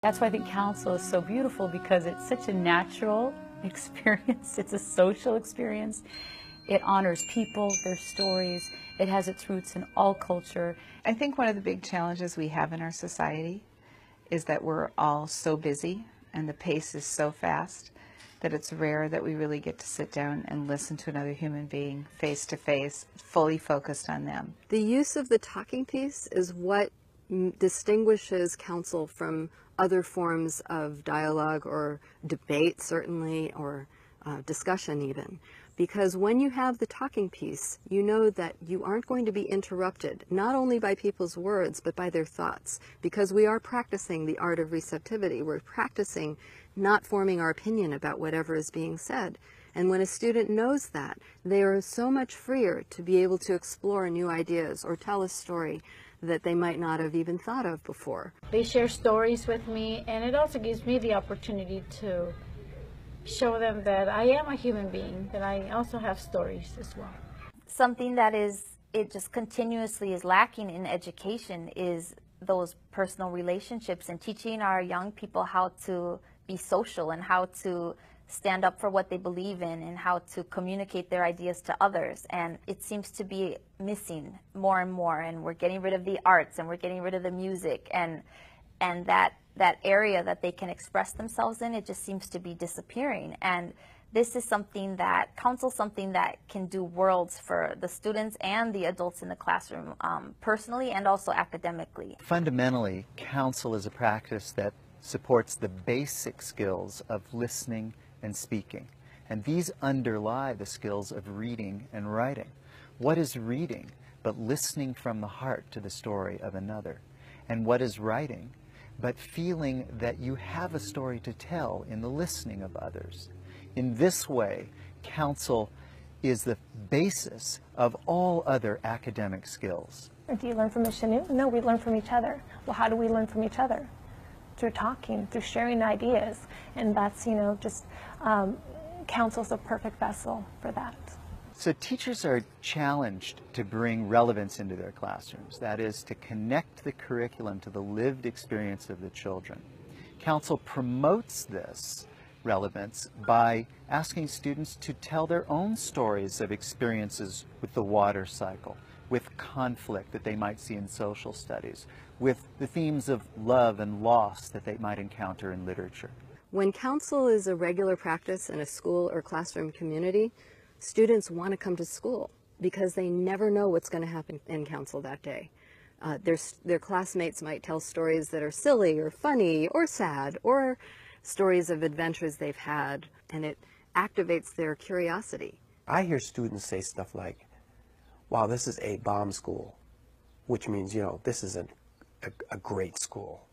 That's why I think counsel is so beautiful, because it's such a natural experience. It's a social experience. It honors people, their stories. It has its roots in all culture. I think one of the big challenges we have in our society is that we're all so busy and the pace is so fast that it's rare that we really get to sit down and listen to another human being face to face, fully focused on them. The use of the talking piece is what distinguishes counsel from other forms of dialogue or debate, certainly, or discussion even. Because when you have the talking piece, you know that you aren't going to be interrupted, not only by people's words, but by their thoughts. Because we are practicing the art of receptivity. We're practicing not forming our opinion about whatever is being said. And when a student knows that, they are so much freer to be able to explore new ideas or tell a story that they might not have even thought of before. They share stories with me, and it also gives me the opportunity to show them that I am a human being, that I also have stories as well. Something that it just continuously is lacking in education is those personal relationships, and teaching our young people how to be social and how to stand up for what they believe in and how to communicate their ideas to others. And it seems to be missing more and more, and we're getting rid of the arts and we're getting rid of the music, and that area that they can express themselves in, it just seems to be disappearing. And this is something that, counsel something that can do worlds for the students and the adults in the classroom, personally and also academically. Fundamentally, counsel is a practice that supports the basic skills of listening and speaking. And these underlie the skills of reading and writing. What is reading but listening from the heart to the story of another? And what is writing but feeling that you have a story to tell in the listening of others? In this way, counsel is the basis of all other academic skills. Do you learn from Ms. Shanu? No, we learn from each other. Well, how do we learn from each other? Through talking, through sharing ideas. And that's, just counsel's a perfect vessel for that. So teachers are challenged to bring relevance into their classrooms. That is, to connect the curriculum to the lived experience of the children. Counsel promotes this relevance by asking students to tell their own stories of experiences with the water cycle, with conflict that they might see in social studies, with the themes of love and loss that they might encounter in literature. When counsel is a regular practice in a school or classroom community, students want to come to school because they never know what's going to happen in counsel that day. Their classmates might tell stories that are silly or funny or sad, or stories of adventures they've had, and it activates their curiosity. I hear students say stuff like, wow, this is a bomb school, which means, this is a great school.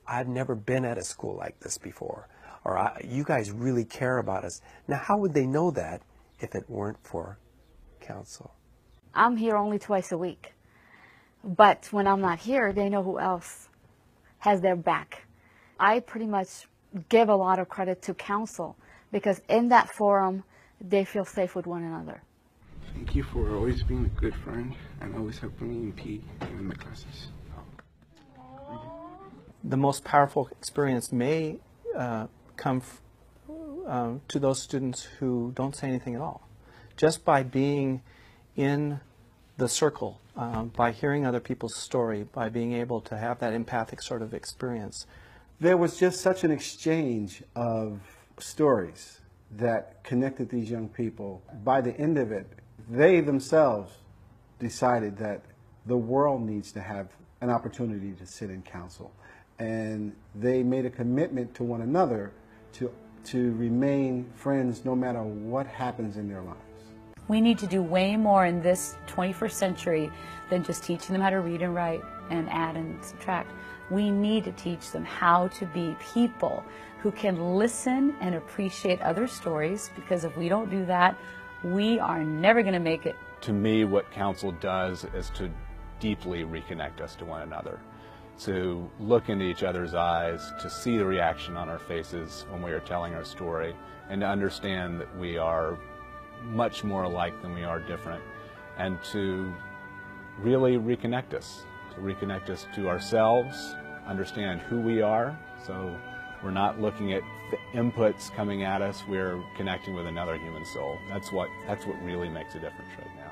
I've never been at a school like this before. Or, you guys really care about us. Now, how would they know that if it weren't for counsel? I'm here only twice a week. But when I'm not here, they know who else has their back. I pretty much give a lot of credit to counsel, because in that forum, they feel safe with one another. Thank you for always being a good friend and always helping me in PE and in my classes. The most powerful experience may come to those students who don't say anything at all. Just by being in the circle, by hearing other people's story, by being able to have that empathic sort of experience. There was just such an exchange of stories that connected these young people. By the end of it, they themselves decided that the world needs to have an opportunity to sit in counsel. And they made a commitment to one another to remain friends no matter what happens in their lives. We need to do way more in this 21st century than just teaching them how to read and write and add and subtract. We need to teach them how to be people who can listen and appreciate other stories, because if we don't do that, we are never going to make it. To me, what counsel does is to deeply reconnect us to one another, to look into each other's eyes, to see the reaction on our faces when we are telling our story, and to understand that we are much more alike than we are different, and to really reconnect us to ourselves, understand who we are. So we're not looking at the inputs coming at us, we're connecting with another human soul. That's what really makes a difference right now.